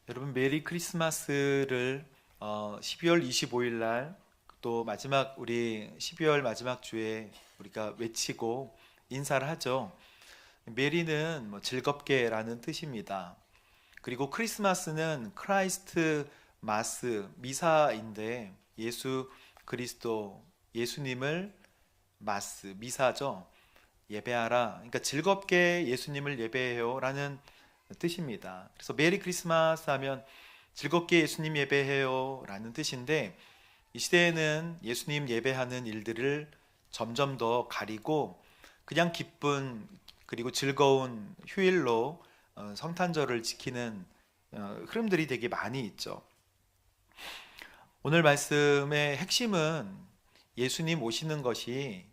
여러분 메리 크리스마스를 12월 25일 날 또 마지막 우리 12월 마지막 주에 우리가 외치고 인사를 하죠. 메리는 뭐 즐겁게라는 뜻입니다. 그리고 크리스마스는 크라이스트 마스 미사인데 예수 그리스도 예수님을 마스 미사죠. 예배하라. 그러니까 즐겁게 예수님을 예배해요라는 뜻입니다. 그래서 메리 크리스마스 하면 즐겁게 예수님 예배해요 라는 뜻인데 이 시대에는 예수님 예배하는 일들을 점점 더 가리고 그냥 기쁜 그리고 즐거운 휴일로 성탄절을 지키는 흐름들이 되게 많이 있죠. 오늘 말씀의 핵심은 예수님 오시는 것이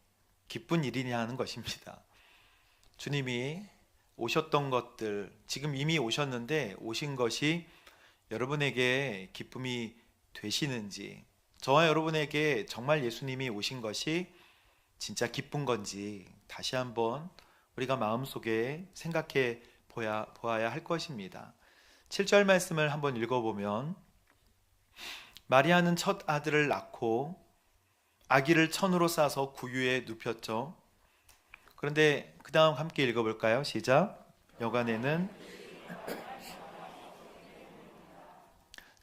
기쁜 일이냐 하는 것입니다. 주님이 오셨던 것들, 지금 이미 오셨는데 오신 것이 여러분에게 기쁨이 되시는지, 저와 여러분에게 정말 예수님이 오신 것이 진짜 기쁜 건지 다시 한번 우리가 마음속에 생각해 보아야 할 것입니다. 7절 말씀을 한번 읽어보면 마리아는 첫 아들을 낳고 아기를 천으로 싸서 구유에 눕혔죠. 그런데 그 다음 함께 읽어볼까요? 시작. 여간에는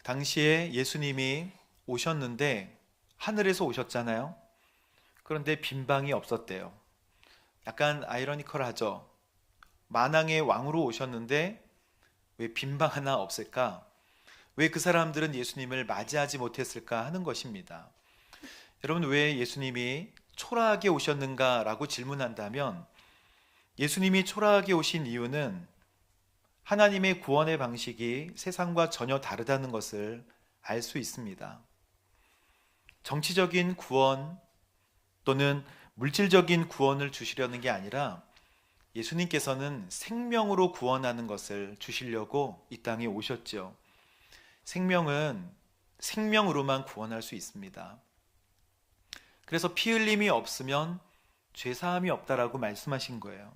당시에 예수님이 오셨는데 하늘에서 오셨잖아요. 그런데 빈방이 없었대요. 약간 아이러니컬하죠. 만왕의 왕으로 오셨는데 왜 빈방 하나 없을까? 왜 그 사람들은 예수님을 맞이하지 못했을까 하는 것입니다. 여러분, 왜 예수님이 초라하게 오셨는가라고 질문한다면 예수님이 초라하게 오신 이유는 하나님의 구원의 방식이 세상과 전혀 다르다는 것을 알 수 있습니다. 정치적인 구원 또는 물질적인 구원을 주시려는 게 아니라 예수님께서는 생명으로 구원하는 것을 주시려고 이 땅에 오셨죠. 생명은 생명으로만 구원할 수 있습니다. 그래서 피 흘림이 없으면 죄 사함이 없다라고 말씀하신 거예요.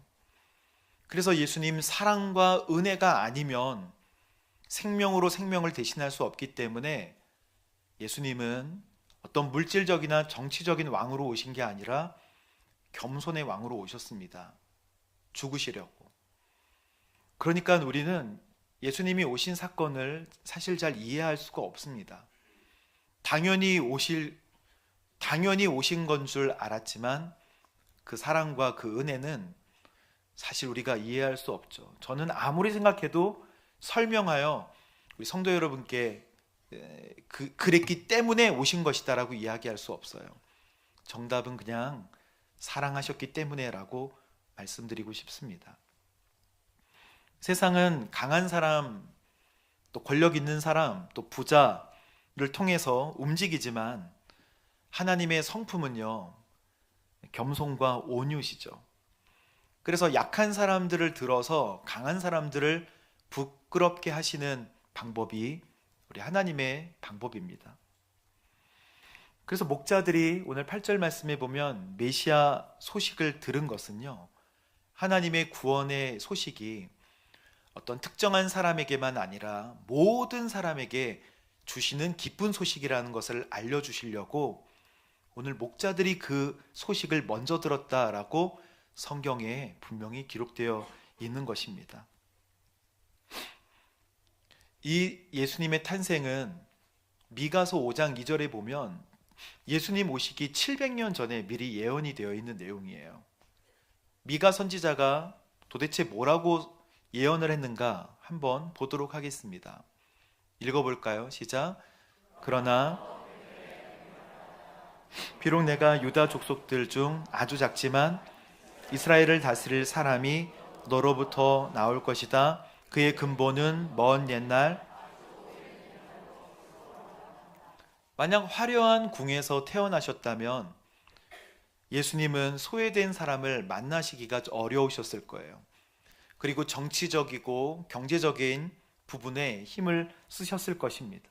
그래서 예수님 사랑과 은혜가 아니면 생명으로 생명을 대신할 수 없기 때문에 예수님은 어떤 물질적이나 정치적인 왕으로 오신 게 아니라 겸손의 왕으로 오셨습니다. 죽으시려고. 그러니까 우리는 예수님이 오신 사건을 사실 잘 이해할 수가 없습니다. 당연히 오신 건 줄 알았지만 그 사랑과 그 은혜는 사실 우리가 이해할 수 없죠. 저는 아무리 생각해도 설명하여 우리 성도 여러분께 그랬기 때문에 오신 것이다라고 이야기할 수 없어요. 정답은 그냥 사랑하셨기 때문에라고 말씀드리고 싶습니다. 세상은 강한 사람, 또 권력 있는 사람, 또 부자를 통해서 움직이지만 하나님의 성품은요, 겸손과 온유시죠. 그래서 약한 사람들을 들어서 강한 사람들을 부끄럽게 하시는 방법이 우리 하나님의 방법입니다. 그래서 목자들이 오늘 8절 말씀에 보면 메시아 소식을 들은 것은요, 하나님의 구원의 소식이 어떤 특정한 사람에게만 아니라 모든 사람에게 주시는 기쁜 소식이라는 것을 알려주시려고 오늘 목자들이 그 소식을 먼저 들었다라고 성경에 분명히 기록되어 있는 것입니다. 이 예수님의 탄생은 미가서 5장 2절에 보면 예수님 오시기 700년 전에 미리 예언이 되어 있는 내용이에요. 미가 선지자가 도대체 뭐라고 예언을 했는가 한번 보도록 하겠습니다. 읽어볼까요? 시작. 그러나 비록 내가 유다 족속들 중 아주 작지만 이스라엘을 다스릴 사람이 너로부터 나올 것이다. 그의 근본은 먼 옛날 만약 화려한 궁에서 태어나셨다면 예수님은 소외된 사람을 만나시기가 어려우셨을 거예요. 그리고 정치적이고 경제적인 부분에 힘을 쓰셨을 것입니다.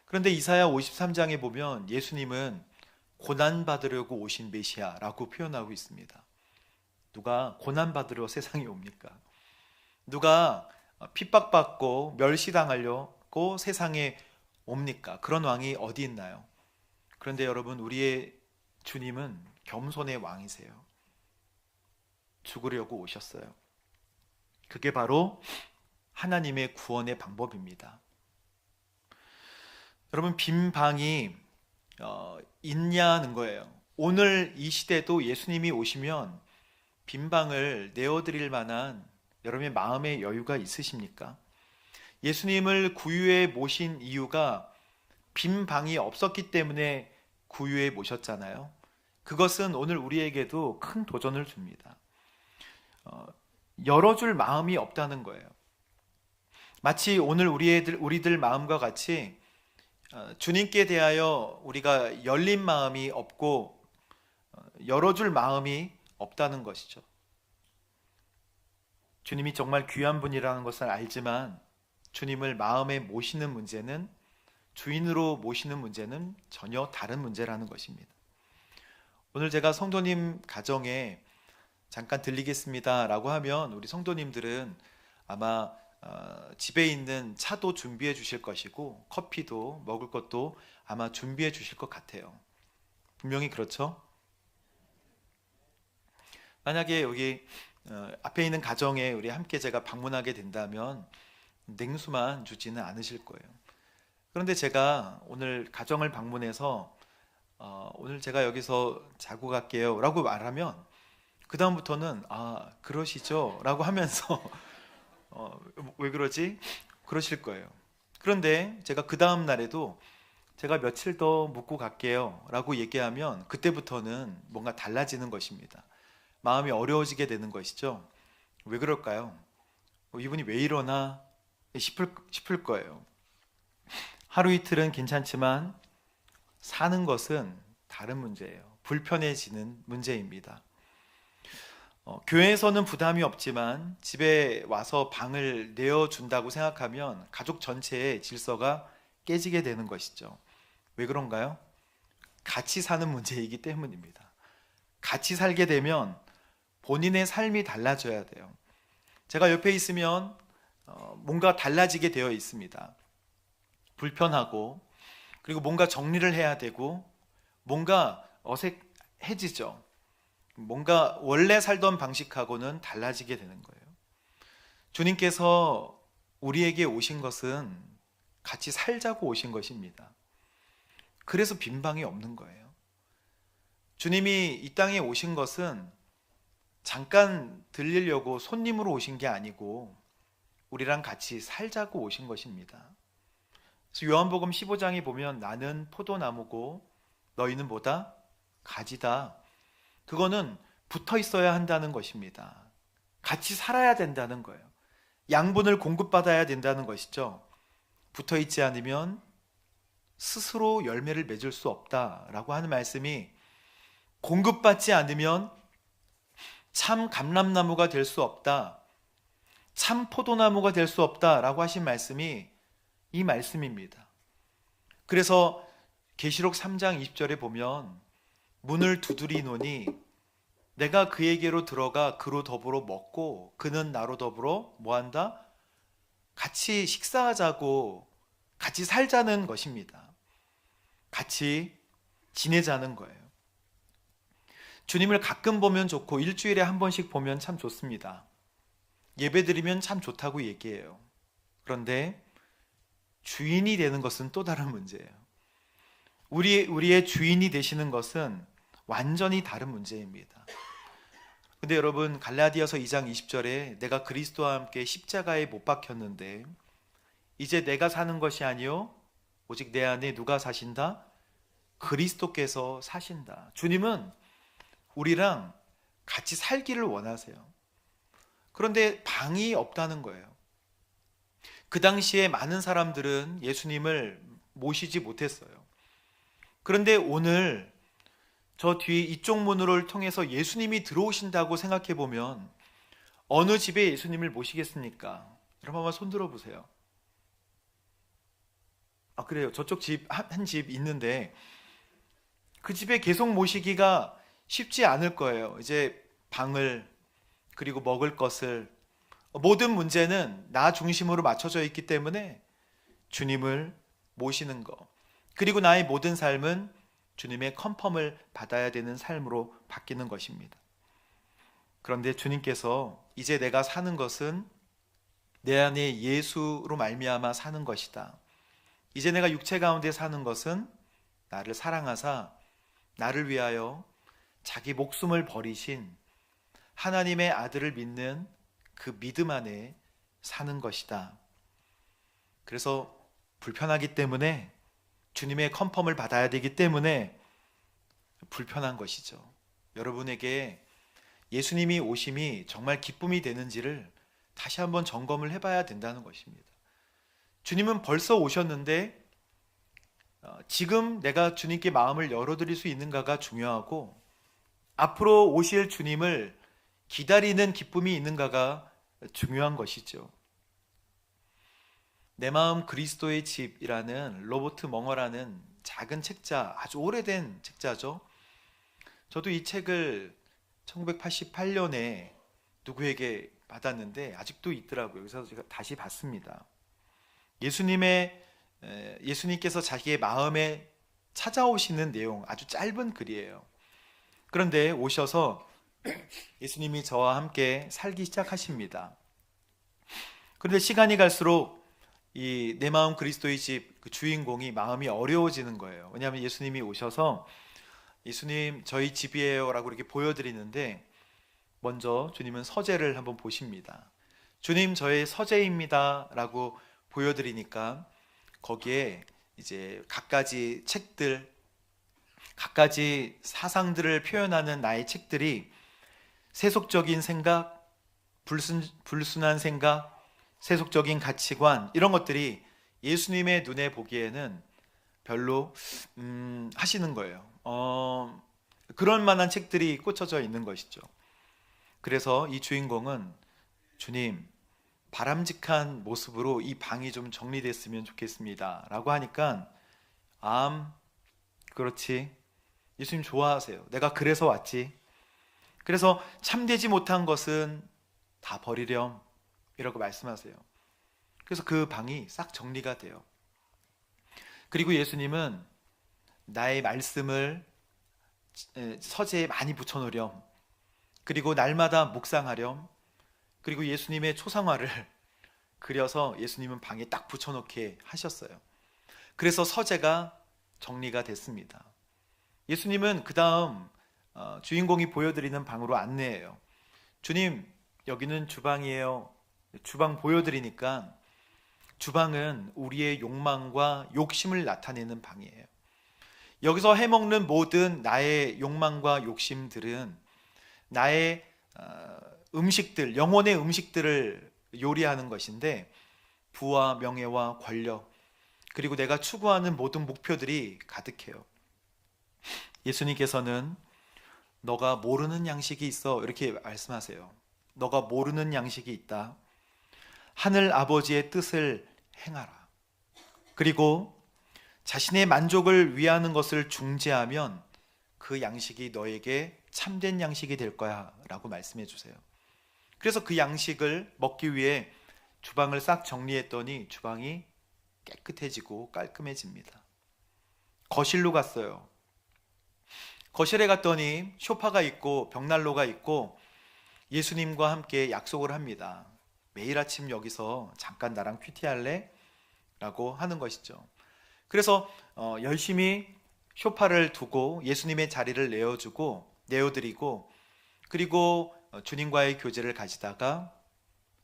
그런데 이사야 53장에 보면 예수님은 고난받으려고 오신 메시아라고 표현하고 있습니다. 누가 고난받으러 세상에 옵니까? 누가 핍박받고 멸시당하려고 세상에 옵니까? 그런 왕이 어디 있나요? 그런데 여러분, 우리의 주님은 겸손의 왕이세요. 죽으려고 오셨어요. 그게 바로 하나님의 구원의 방법입니다. 여러분, 빈 방이 있냐는 거예요. 오늘 이 시대도 예수님이 오시면 빈 방을 내어드릴 만한 여러분의 마음의 여유가 있으십니까? 예수님을 구유에 모신 이유가 빈 방이 없었기 때문에 구유에 모셨잖아요. 그것은 오늘 우리에게도 큰 도전을 줍니다. 열어줄 마음이 없다는 거예요. 마치 오늘 우리들 마음과 같이 주님께 대하여 우리가 열린 마음이 없고 열어줄 마음이 없다는 것이죠. 주님이 정말 귀한 분이라는 것을 알지만 주님을 마음에 모시는 문제는, 주인으로 모시는 문제는 전혀 다른 문제라는 것입니다. 오늘 제가 성도님 가정에 잠깐 들리겠습니다 라고 하면 우리 성도님들은 아마 집에 있는 차도 준비해 주실 것이고 커피도 먹을 것도 아마 준비해 주실 것 같아요. 분명히 그렇죠? 만약에 여기 앞에 있는 가정에 우리 함께 제가 방문하게 된다면 냉수만 주지는 않으실 거예요. 그런데 제가 오늘 가정을 방문해서 오늘 제가 여기서 자고 갈게요 라고 말하면 그 다음부터는 그러시죠 라고 하면서 왜 그러지? 그러실 거예요. 그런데 제가 그 다음 날에도 제가 며칠 더 묵고 갈게요 라고 얘기하면 그때부터는 뭔가 달라지는 것입니다. 마음이 어려워지게 되는 것이죠. 왜 그럴까요? 이분이 왜 이러나 싶을 거예요. 하루 이틀은 괜찮지만 사는 것은 다른 문제예요. 불편해지는 문제입니다. 교회에서는 부담이 없지만 집에 와서 방을 내어준다고 생각하면 가족 전체의 질서가 깨지게 되는 것이죠. 왜 그런가요? 같이 사는 문제이기 때문입니다. 같이 살게 되면 본인의 삶이 달라져야 돼요. 제가 옆에 있으면 뭔가 달라지게 되어 있습니다. 불편하고, 그리고 뭔가 정리를 해야 되고, 뭔가 어색해지죠. 뭔가 원래 살던 방식하고는 달라지게 되는 거예요. 주님께서 우리에게 오신 것은 같이 살자고 오신 것입니다. 그래서 빈 방이 없는 거예요. 주님이 이 땅에 오신 것은 잠깐 들리려고 손님으로 오신 게 아니고 우리랑 같이 살자고 오신 것입니다. 그래서 요한복음 15장에 보면 나는 포도나무고 너희는 뭐다? 가지다. 그거는 붙어 있어야 한다는 것입니다. 같이 살아야 된다는 거예요. 양분을 공급받아야 된다는 것이죠. 붙어 있지 않으면 스스로 열매를 맺을 수 없다라고 하는 말씀이, 공급받지 않으면 참 감람나무가 될 수 없다, 참 포도나무가 될 수 없다라고 하신 말씀이 이 말씀입니다. 그래서 계시록 3장 20절에 보면 문을 두드리노니 내가 그에게로 들어가 그로 더불어 먹고 그는 나로 더불어 뭐한다? 같이 식사하자고, 같이 살자는 것입니다. 같이 지내자는 거예요. 주님을 가끔 보면 좋고 일주일에 한 번씩 보면 참 좋습니다. 예배 드리면 참 좋다고 얘기해요. 그런데 주인이 되는 것은 또 다른 문제예요. 우리의 주인이 되시는 것은 완전히 다른 문제입니다. 근데 여러분, 갈라디아서 2장 20절에 내가 그리스도와 함께 십자가에 못 박혔는데 이제 내가 사는 것이 아니요 오직 내 안에 누가 사신다? 그리스도께서 사신다. 주님은 우리랑 같이 살기를 원하세요. 그런데 방이 없다는 거예요. 그 당시에 많은 사람들은 예수님을 모시지 못했어요. 그런데 오늘 저 뒤 이쪽 문을 통해서 예수님이 들어오신다고 생각해 보면 어느 집에 예수님을 모시겠습니까? 여러분 한번 손 들어 보세요. 그래요. 저쪽 집 한 집 있는데 그 집에 계속 모시기가 쉽지 않을 거예요. 이제 방을, 그리고 먹을 것을 모든 문제는 나 중심으로 맞춰져 있기 때문에 주님을 모시는 것, 그리고 나의 모든 삶은 주님의 컨펌을 받아야 되는 삶으로 바뀌는 것입니다. 그런데 주님께서 이제 내가 사는 것은 내 안에 예수로 말미암아 사는 것이다. 이제 내가 육체 가운데 사는 것은 나를 사랑하사 나를 위하여 자기 목숨을 버리신 하나님의 아들을 믿는 그 믿음 안에 사는 것이다. 그래서 불편하기 때문에, 주님의 컨펌을 받아야 되기 때문에 불편한 것이죠. 여러분에게 예수님이 오심이 정말 기쁨이 되는지를 다시 한번 점검을 해봐야 된다는 것입니다. 주님은 벌써 오셨는데 지금 내가 주님께 마음을 열어드릴 수 있는가가 중요하고, 앞으로 오실 주님을 기다리는 기쁨이 있는가가 중요한 것이죠. 내 마음 그리스도의 집이라는 로버트 멍어라는 작은 책자, 아주 오래된 책자죠. 저도 이 책을 1988년에 누구에게 받았는데 아직도 있더라고요. 그래서 제가 다시 봤습니다. 예수님께서 자기의 마음에 찾아오시는 내용, 아주 짧은 글이에요. 그런데 오셔서 예수님이 저와 함께 살기 시작하십니다. 그런데 시간이 갈수록 이 내 마음 그리스도의 집 그 주인공이 마음이 어려워지는 거예요. 왜냐하면 예수님이 오셔서 예수님 저희 집이에요 라고 이렇게 보여드리는데, 먼저 주님은 서재를 한번 보십니다. 주님 저의 서재입니다 라고 보여드리니까 거기에 이제 갖가지 책들, 갖가지 사상들을 표현하는 나의 책들이 세속적인 생각, 불순한 생각, 세속적인 가치관, 이런 것들이 예수님의 눈에 보기에는 별로 하시는 거예요. 그런 만한 책들이 꽂혀져 있는 것이죠. 그래서 이 주인공은 주님 바람직한 모습으로 이 방이 좀 정리됐으면 좋겠습니다 라고 하니까, 그렇지, 예수님 좋아하세요. 내가 그래서 왔지. 그래서 참되지 못한 것은 다 버리렴 이라고 말씀하세요. 그래서 그 방이 싹 정리가 돼요. 그리고 예수님은 나의 말씀을 서재에 많이 붙여놓으렴, 그리고 날마다 묵상하렴, 그리고 예수님의 초상화를 그려서 예수님은 방에 딱 붙여놓게 하셨어요. 그래서 서재가 정리가 됐습니다. 예수님은 그 다음 주인공이 보여드리는 방으로 안내해요. 주님 여기는 주방이에요. 주방 보여드리니까, 주방은 우리의 욕망과 욕심을 나타내는 방이에요. 여기서 해먹는 모든 나의 욕망과 욕심들은 나의 음식들, 영혼의 음식들을 요리하는 것인데, 부와 명예와 권력, 그리고 내가 추구하는 모든 목표들이 가득해요. 예수님께서는 너가 모르는 양식이 있어 이렇게 말씀하세요. 너가 모르는 양식이 있다. 하늘 아버지의 뜻을 행하라. 그리고 자신의 만족을 위하는 것을 중재하면 그 양식이 너에게 참된 양식이 될 거야 라고 말씀해 주세요. 그래서 그 양식을 먹기 위해 주방을 싹 정리했더니 주방이 깨끗해지고 깔끔해집니다. 거실로 갔어요. 거실에 갔더니 소파가 있고 벽난로가 있고 예수님과 함께 약속을 합니다. 매일 아침 여기서 잠깐 나랑 큐티할래? 라고 하는 것이죠. 그래서 열심히 소파를 두고 예수님의 자리를 내어드리고, 그리고 주님과의 교제를 가지다가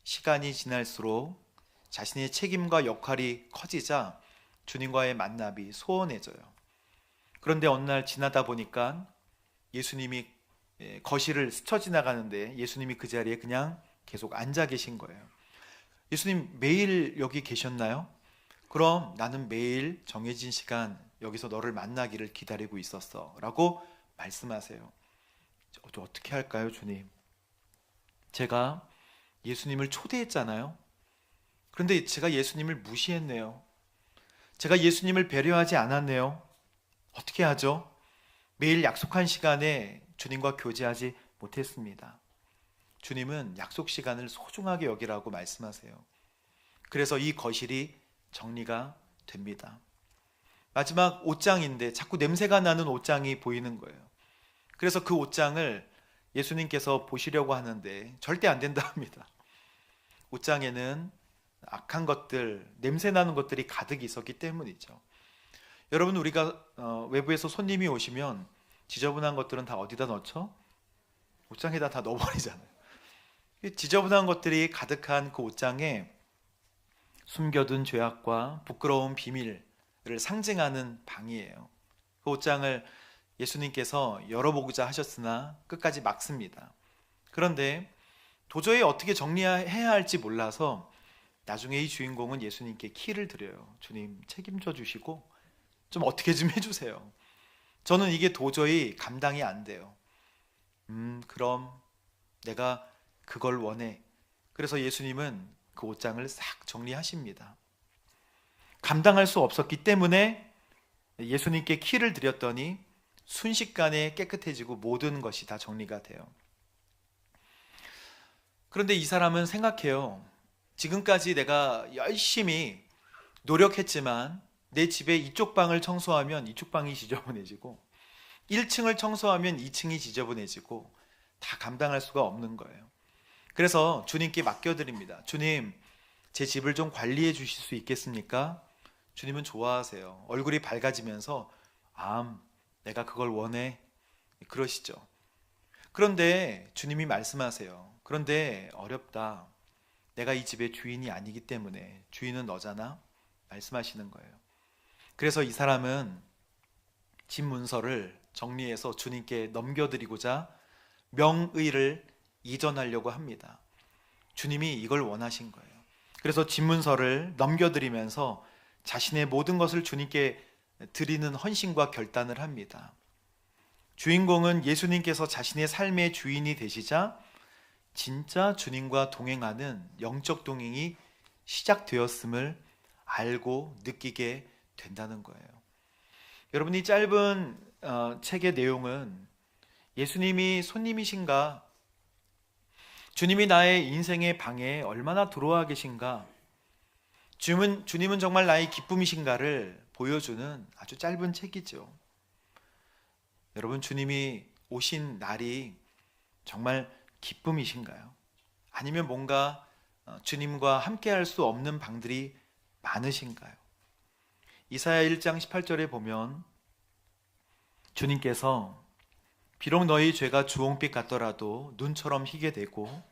시간이 지날수록 자신의 책임과 역할이 커지자 주님과의 만남이 소원해져요. 그런데 어느 날 지나다 보니까 예수님이 거실을 스쳐 지나가는데 예수님이 그 자리에 그냥 계속 앉아 계신 거예요. 예수님 매일 여기 계셨나요? 그럼 나는 매일 정해진 시간 여기서 너를 만나기를 기다리고 있었어 라고 말씀하세요. 어떻게 할까요, 주님? 제가 예수님을 초대했잖아요. 그런데 제가 예수님을 무시했네요. 제가 예수님을 배려하지 않았네요. 어떻게 하죠? 매일 약속한 시간에 주님과 교제하지 못했습니다. 주님은 약속 시간을 소중하게 여기라고 말씀하세요. 그래서 이 거실이 정리가 됩니다. 마지막 옷장인데 자꾸 냄새가 나는 옷장이 보이는 거예요. 그래서 그 옷장을 예수님께서 보시려고 하는데 절대 안 된다 합니다. 옷장에는 악한 것들, 냄새 나는 것들이 가득 있었기 때문이죠. 여러분, 우리가 외부에서 손님이 오시면 지저분한 것들은 다 어디다 넣죠? 옷장에다 다 넣어버리잖아요. 지저분한 것들이 가득한 그 옷장에 숨겨둔 죄악과 부끄러운 비밀을 상징하는 방이에요. 그 옷장을 예수님께서 열어보고자 하셨으나 끝까지 막습니다. 그런데 도저히 어떻게 정리해야 할지 몰라서 나중에 이 주인공은 예수님께 키를 드려요. 주님, 책임져 주시고 좀 어떻게 좀 해주세요. 저는 이게 도저히 감당이 안 돼요. 그럼 내가 그걸 원해. 그래서 예수님은 그 옷장을 싹 정리하십니다. 감당할 수 없었기 때문에 예수님께 키를 드렸더니 순식간에 깨끗해지고 모든 것이 다 정리가 돼요. 그런데 이 사람은 생각해요. 지금까지 내가 열심히 노력했지만 내 집에 이쪽 방을 청소하면 이쪽 방이 지저분해지고 1층을 청소하면 2층이 지저분해지고 다 감당할 수가 없는 거예요. 그래서 주님께 맡겨드립니다. 주님, 제 집을 좀 관리해 주실 수 있겠습니까? 주님은 좋아하세요. 얼굴이 밝아지면서 내가 그걸 원해. 그러시죠. 그런데 주님이 말씀하세요. 그런데 어렵다. 내가 이 집의 주인이 아니기 때문에. 주인은 너잖아. 말씀하시는 거예요. 그래서 이 사람은 집 문서를 정리해서 주님께 넘겨드리고자 명의를 이전하려고 합니다. 주님이 이걸 원하신 거예요. 그래서 집 문서를 넘겨드리면서 자신의 모든 것을 주님께 드리는 헌신과 결단을 합니다. 주인공은 예수님께서 자신의 삶의 주인이 되시자 진짜 주님과 동행하는 영적 동행이 시작되었음을 알고 느끼게 된다는 거예요. 여러분, 이 짧은 책의 내용은 예수님이 손님이신가? 주님이 나의 인생의 방에 얼마나 들어와 계신가? 주님은 정말 나의 기쁨이신가를 보여주는 아주 짧은 책이죠. 여러분, 주님이 오신 날이 정말 기쁨이신가요? 아니면 뭔가 주님과 함께 할 수 없는 방들이 많으신가요? 이사야 1장 18절에 보면 주님께서 비록 너희 죄가 주홍빛 같더라도 눈처럼 희게 되고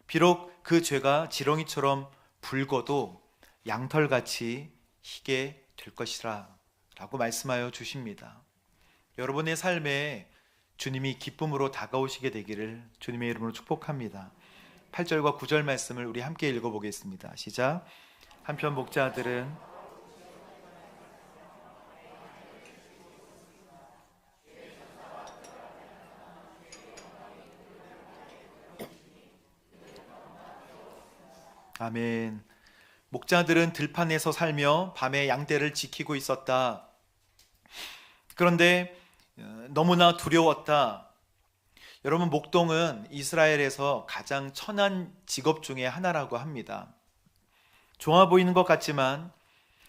비록 그 죄가 지렁이처럼 붉어도 양털같이 희게 될 것이라 라고 말씀하여 주십니다. 여러분의 삶에 주님이 기쁨으로 다가오시게 되기를 주님의 이름으로 축복합니다. 8절과 9절 말씀을 우리 함께 읽어보겠습니다. 시작. 한편 목자들은 아멘. 목자들은 들판에서 살며 밤에 양떼를 지키고 있었다. 그런데 너무나 두려웠다. 여러분, 목동은 이스라엘에서 가장 천한 직업 중에 하나라고 합니다. 좋아 보이는 것 같지만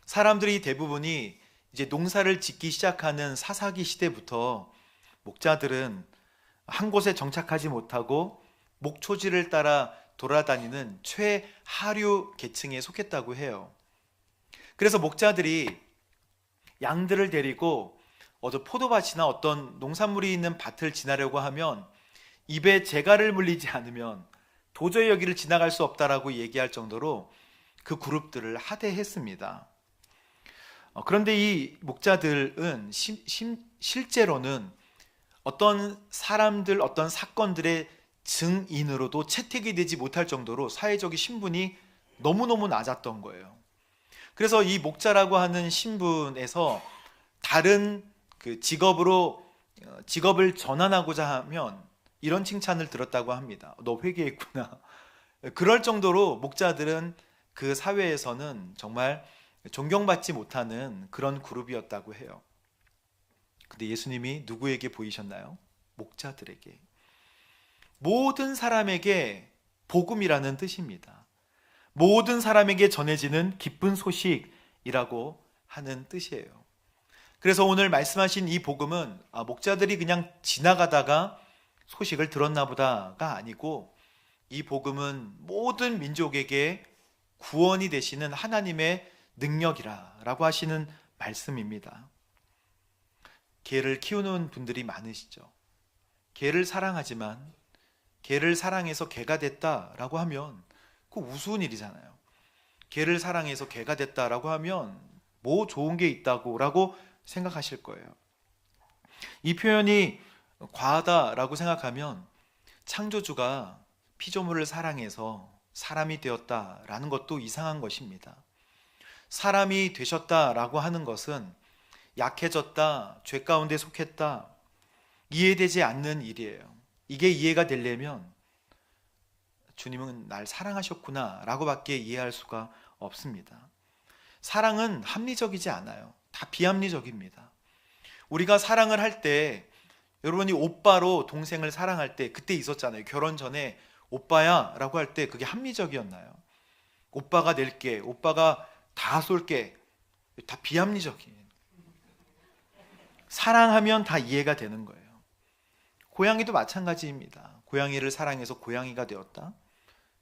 사람들이 대부분이 이제 농사를 짓기 시작하는 사사기 시대부터 목자들은 한 곳에 정착하지 못하고 목초지를 따라 돌아다니는 최하류 계층에 속했다고 해요. 그래서 목자들이 양들을 데리고 포도밭이나 어떤 농산물이 있는 밭을 지나려고 하면 입에 재갈을 물리지 않으면 도저히 여기를 지나갈 수 없다라고 얘기할 정도로 그 그룹들을 하대했습니다. 그런데 이 목자들은 실제로는 어떤 사람들, 어떤 사건들의 증인으로도 채택이 되지 못할 정도로 사회적인 신분이 너무너무 낮았던 거예요. 그래서 이 목자라고 하는 신분에서 다른 그 직업을 전환하고자 하면 이런 칭찬을 들었다고 합니다. 너 회개했구나. 그럴 정도로 목자들은 그 사회에서는 정말 존경받지 못하는 그런 그룹이었다고 해요. 근데 예수님이 누구에게 보이셨나요? 목자들에게. 모든 사람에게 복음이라는 뜻입니다. 모든 사람에게 전해지는 기쁜 소식이라고 하는 뜻이에요. 그래서 오늘 말씀하신 이 복음은 목자들이 그냥 지나가다가 소식을 들었나 보다가 아니고, 이 복음은 모든 민족에게 구원이 되시는 하나님의 능력이라고 하시는 말씀입니다. 개를 키우는 분들이 많으시죠. 개를 사랑하지만 개를 사랑해서 개가 됐다라고 하면 그 우스운 일이잖아요. 개를 사랑해서 개가 됐다라고 하면 뭐 좋은 게 있다고 라고 생각하실 거예요. 이 표현이 과하다라고 생각하면 창조주가 피조물을 사랑해서 사람이 되었다라는 것도 이상한 것입니다. 사람이 되셨다라고 하는 것은 약해졌다, 죄 가운데 속했다, 이해되지 않는 일이에요. 이게 이해가 되려면 주님은 날 사랑하셨구나 라고 밖에 이해할 수가 없습니다. 사랑은 합리적이지 않아요. 다 비합리적입니다. 우리가 사랑을 할 때, 여러분이 오빠로 동생을 사랑할 때 그때 있었잖아요. 결혼 전에 오빠야 라고 할 때 그게 합리적이었나요? 오빠가 낼게, 오빠가 다 쏠게, 다 비합리적이에요. 사랑하면 다 이해가 되는 거예요. 고양이도 마찬가지입니다. 고양이를 사랑해서 고양이가 되었다?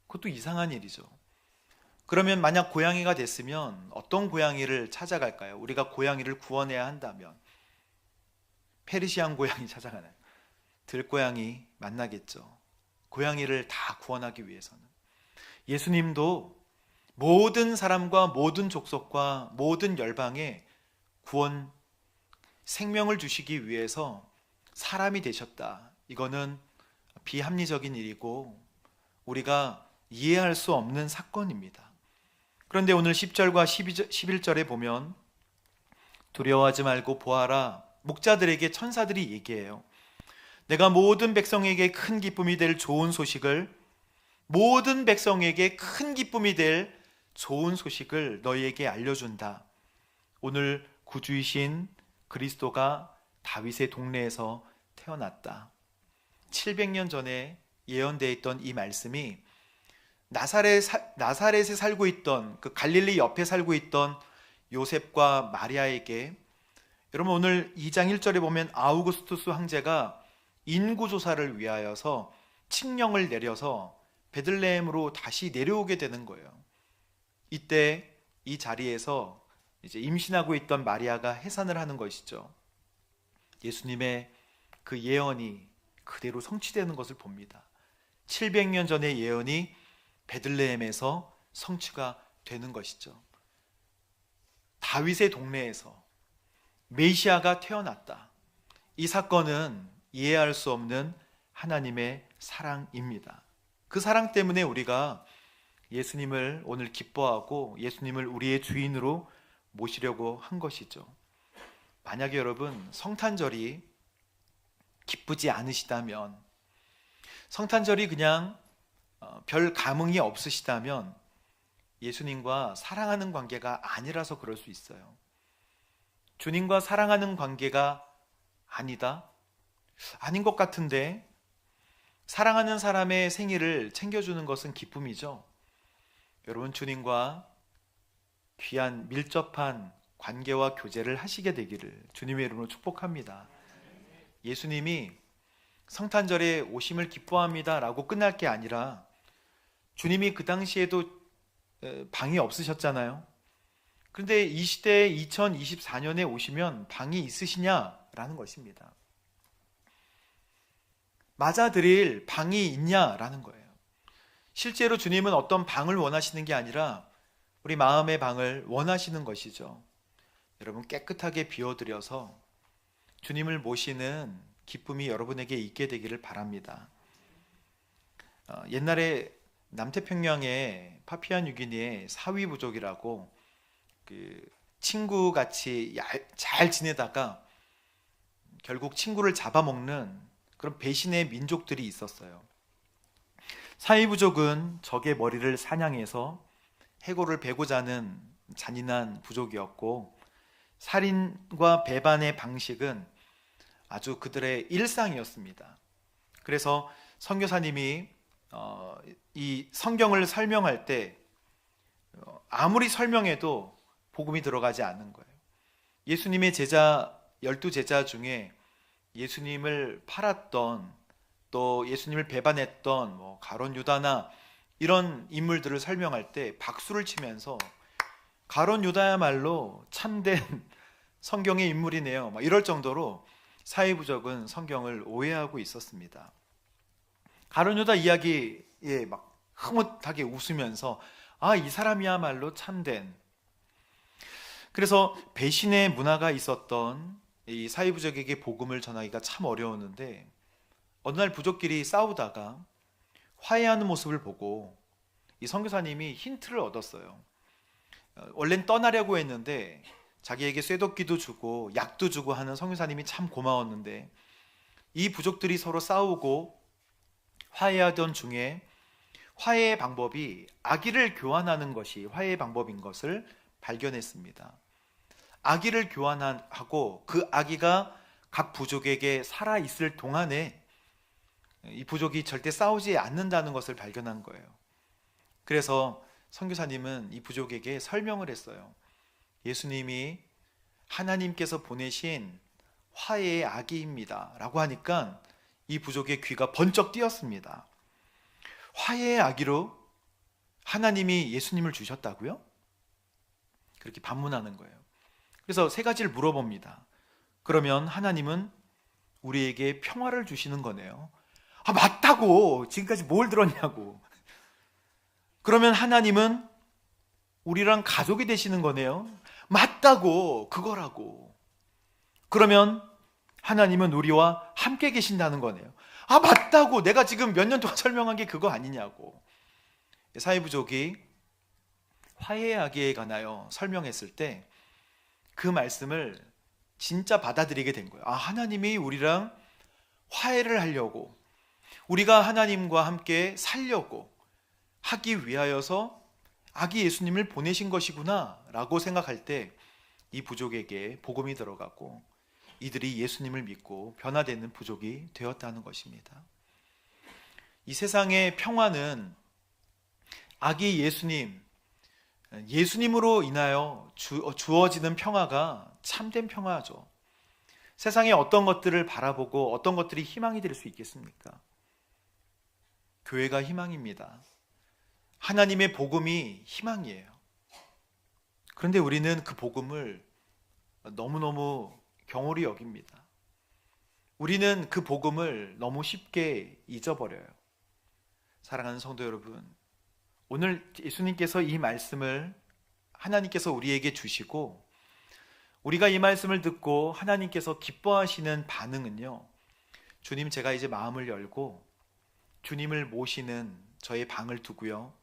그것도 이상한 일이죠. 그러면 만약 고양이가 됐으면 어떤 고양이를 찾아갈까요? 우리가 고양이를 구원해야 한다면 페르시안 고양이 찾아가나요? 들고양이 만나겠죠. 고양이를 다 구원하기 위해서는. 예수님도 모든 사람과 모든 족속과 모든 열방에 구원, 생명을 주시기 위해서 사람이 되셨다. 이거는 비합리적인 일이고 우리가 이해할 수 없는 사건입니다. 그런데 오늘 10절과 11절에 보면 두려워하지 말고 보아라. 목자들에게 천사들이 얘기해요. 내가 모든 백성에게 큰 기쁨이 될 좋은 소식을, 모든 백성에게 큰 기쁨이 될 좋은 소식을 너희에게 알려준다. 오늘 구주이신 그리스도가 다윗의 동네에서 태어났다. 700년 전에 예언되어 있던 이 말씀이 나사렛에 살고 있던, 그 갈릴리 옆에 살고 있던 요셉과 마리아에게, 여러분 오늘 2장 1절에 보면 아우구스투스 황제가 인구조사를 위하여서 칙령을 내려서 베들레헴으로 다시 내려오게 되는 거예요. 이때 이 자리에서 이제 임신하고 있던 마리아가 해산을 하는 것이죠. 예수님의 그 예언이 그대로 성취되는 것을 봅니다. 700년 전의 예언이 베들레헴에서 성취가 되는 것이죠. 다윗의 동네에서 메시아가 태어났다. 이 사건은 이해할 수 없는 하나님의 사랑입니다. 그 사랑 때문에 우리가 예수님을 오늘 기뻐하고 예수님을 우리의 주인으로 모시려고 한 것이죠. 만약에 여러분 성탄절이 기쁘지 않으시다면, 성탄절이 그냥 별 감흥이 없으시다면 예수님과 사랑하는 관계가 아니라서 그럴 수 있어요. 주님과 사랑하는 관계가 아니다? 아닌 것 같은데, 사랑하는 사람의 생일을 챙겨주는 것은 기쁨이죠. 여러분 주님과 귀한 밀접한 관계와 교제를 하시게 되기를 주님의 이름으로 축복합니다. 예수님이 성탄절에 오심을 기뻐합니다 라고 끝날 게 아니라, 주님이 그 당시에도 방이 없으셨잖아요. 그런데 이 시대에 2024년에 오시면 방이 있으시냐라는 것입니다. 맞아드릴 방이 있냐라는 거예요. 실제로 주님은 어떤 방을 원하시는 게 아니라 우리 마음의 방을 원하시는 것이죠. 여러분 깨끗하게 비워드려서 주님을 모시는 기쁨이 여러분에게 있게 되기를 바랍니다. 옛날에 남태평양의 파푸아뉴기니의 사위 부족이라고 그 친구같이 잘 지내다가 결국 친구를 잡아먹는 그런 배신의 민족들이 있었어요. 사위 부족은 적의 머리를 사냥해서 해골을 베고자 하는 잔인한 부족이었고, 살인과 배반의 방식은 아주 그들의 일상이었습니다. 그래서 선교사님이 이 성경을 설명할 때 아무리 설명해도 복음이 들어가지 않는 거예요. 예수님의 제자 12제자 중에 예수님을 팔았던, 또 예수님을 배반했던 가론 유다나 이런 인물들을 설명할 때 박수를 치면서 가론 유다야말로 참된 성경의 인물이네요, 이럴 정도로 사회부적은 성경을 오해하고 있었습니다. 가론 유다 이야기에 막 흐뭇하게 웃으면서 이 사람이야말로 참된. 그래서 배신의 문화가 있었던 이 사회부적에게 복음을 전하기가 참 어려웠는데, 어느 날 부족끼리 싸우다가 화해하는 모습을 보고 이 선교사님이 힌트를 얻었어요. 원래는 떠나려고 했는데 자기에게 쇠도끼도 주고 약도 주고 하는 선교사님이 참 고마웠는데, 이 부족들이 서로 싸우고 화해하던 중에 화해의 방법이 아기를 교환하는 것이 화해의 방법인 것을 발견했습니다. 아기를 교환하고 그 아기가 각 부족에게 살아있을 동안에 이 부족이 절대 싸우지 않는다는 것을 발견한 거예요. 그래서 선교사님은 이 부족에게 설명을 했어요. 예수님이 하나님께서 보내신 화해의 아기입니다 라고 하니까 이 부족의 귀가 번쩍 띄었습니다. 화해의 아기로 하나님이 예수님을 주셨다고요? 그렇게 반문하는 거예요. 그래서 세 가지를 물어봅니다. 그러면 하나님은 우리에게 평화를 주시는 거네요. 맞다고! 지금까지 뭘 들었냐고. 그러면 하나님은 우리랑 가족이 되시는 거네요. 맞다고! 그거라고. 그러면 하나님은 우리와 함께 계신다는 거네요. 맞다고! 내가 지금 몇 년 동안 설명한 게 그거 아니냐고. 사회부족이 화해의 아기에 관하여 설명했을 때 그 말씀을 진짜 받아들이게 된 거예요. 하나님이 우리랑 화해를 하려고, 우리가 하나님과 함께 살려고 하기 위하여서 아기 예수님을 보내신 것이구나 라고 생각할 때 이 부족에게 복음이 들어가고 이들이 예수님을 믿고 변화되는 부족이 되었다는 것입니다. 이 세상의 평화는 아기 예수님으로 인하여 주어지는 평화가 참된 평화죠. 세상에 어떤 것들을 바라보고 어떤 것들이 희망이 될 수 있겠습니까? 교회가 희망입니다. 하나님의 복음이 희망이에요. 그런데 우리는 그 복음을 너무너무 경홀히 여깁니다. 우리는 그 복음을 너무 쉽게 잊어버려요. 사랑하는 성도 여러분, 오늘 예수님께서 이 말씀을 하나님께서 우리에게 주시고 우리가 이 말씀을 듣고 하나님께서 기뻐하시는 반응은요, 주님, 제가 이제 마음을 열고 주님을 모시는 저의 방을 두고요,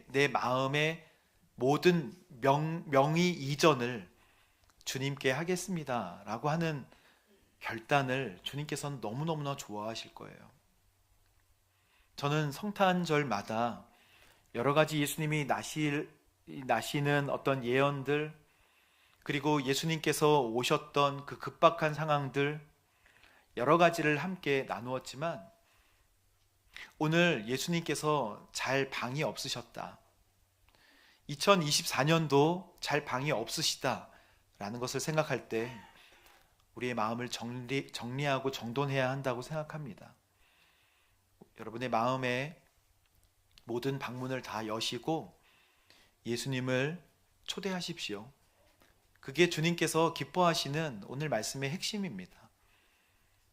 내 마음의 모든 명의 이전을 주님께 하겠습니다 라고 하는 결단을 주님께서는 너무너무나 좋아하실 거예요. 저는 성탄절마다 여러 가지 예수님이 나시는 어떤 예언들, 그리고 예수님께서 오셨던 그 급박한 상황들, 여러 가지를 함께 나누었지만 오늘 예수님께서 잘 방이 없으셨다, 2024년도 잘 방이 없으시다 라는 것을 생각할 때 우리의 마음을 정리하고 정돈해야 한다고 생각합니다. 여러분의 마음에 모든 방문을 다 여시고 예수님을 초대하십시오. 그게 주님께서 기뻐하시는 오늘 말씀의 핵심입니다.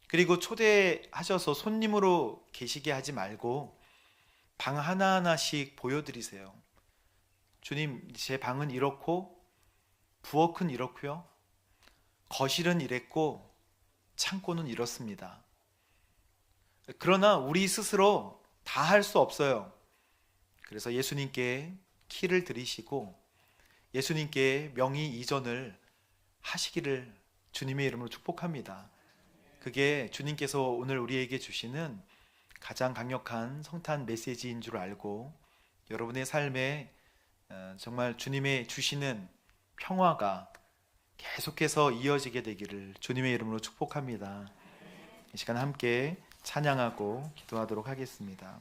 그리고 초대하셔서 손님으로 계시게 하지 말고 방 하나하나씩 보여드리세요. 주님, 제 방은 이렇고 부엌은 이렇고요, 거실은 이랬고 창고는 이렇습니다. 그러나 우리 스스로 다 할 수 없어요. 그래서 예수님께 키를 드리시고 예수님께 명의 이전을 하시기를 주님의 이름으로 축복합니다. 그게 주님께서 오늘 우리에게 주시는 가장 강력한 성탄 메시지인 줄 알고 여러분의 삶에 정말 주님의 주시는 평화가 계속해서 이어지게 되기를 주님의 이름으로 축복합니다. 이 시간 함께 찬양하고 기도하도록 하겠습니다.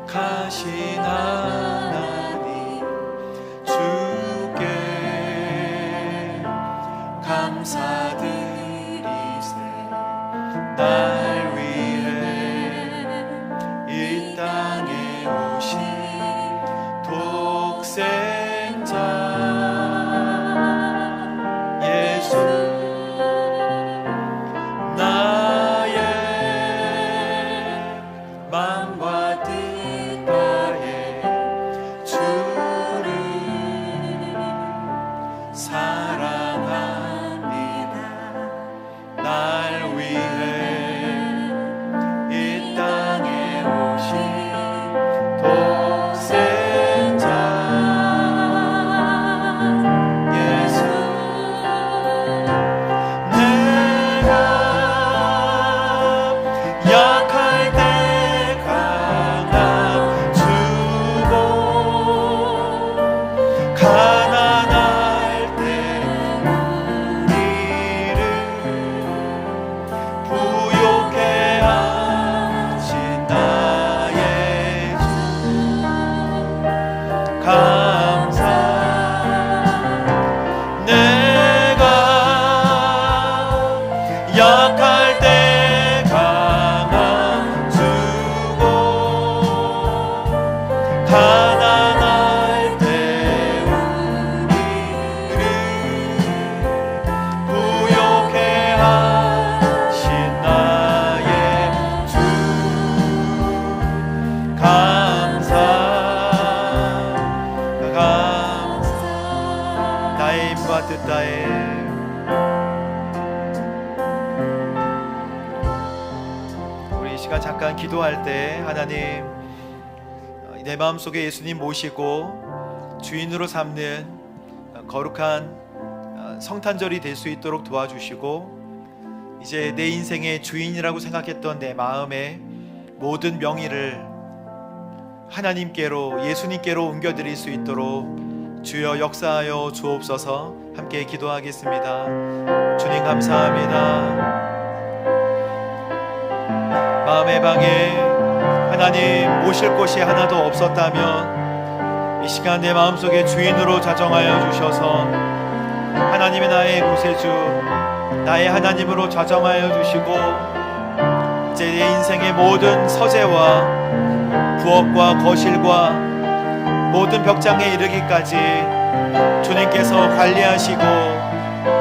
거룩하신 하나님 주께 감사드리세 날 위해 이 땅에 오신 독생자 예수 나의 마음과 뜻 다해 주를 사랑합니다. 날 위해 이 땅에 오신 독생자 예수 내가 약할 때 강함 주고 가난할 때 우리를 부욕해 하신 나의 주 감사 내가 약할 때 강함 주고 가난할 때 우리를 부욕해 하신 나의 주 감사 나의 힘과 뜻 다해 우리 이 시간 잠깐 기도할 때 하나님 내 마음속에 예수님 모시고 주인으로 삼는 거룩한 성탄절이 될 수 있도록 도와주시고 이제 내 인생의 주인이라고 생각했던 내 마음의 모든 명의를 하나님께로 예수님께로 옮겨드릴 수 있도록 주여 역사하여 주옵소서. 함께 기도하겠습니다. 주님 감사합니다. 마음의 방에 하나님 모실 곳이 하나도 없었다면 이 시간 내 마음속에 주인으로 자정하여 주셔서 하나님의 나의 구세주 나의 하나님으로 자정하여 주시고 이제 내 인생의 모든 서재와 부엌과 거실과 모든 벽장에 이르기까지 주님께서 관리하시고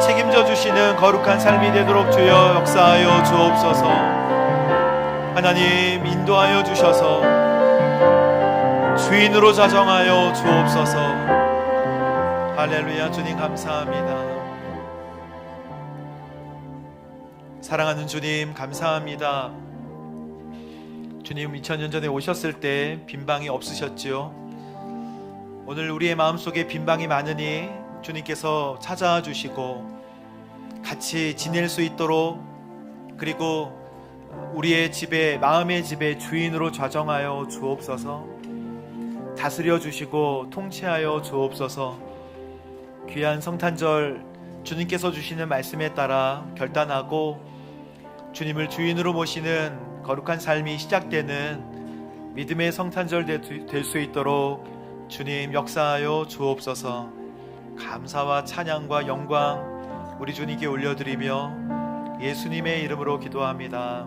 책임져 주시는 거룩한 삶이 되도록 주여 역사하여 주옵소서. 하나님 인도하여 주셔서 주인으로 자정하여 주옵소서. 할렐루야. 주님 감사합니다. 사랑하는 주님 감사합니다. 주님 2000년 전에 오셨을 때 빈방이 없으셨지요. 오늘 우리의 마음속에 빈방이 많으니 주님께서 찾아와 주시고 같이 지낼 수 있도록 그리고 우리의 집에 마음의 집에 주인으로 좌정하여 주옵소서. 다스려 주시고 통치하여 주옵소서. 귀한 성탄절 주님께서 주시는 말씀에 따라 결단하고 주님을 주인으로 모시는 거룩한 삶이 시작되는 믿음의 성탄절 될 수 있도록 주님 역사하여 주옵소서. 감사와 찬양과 영광 우리 주님께 올려드리며 예수님의 이름으로 기도합니다.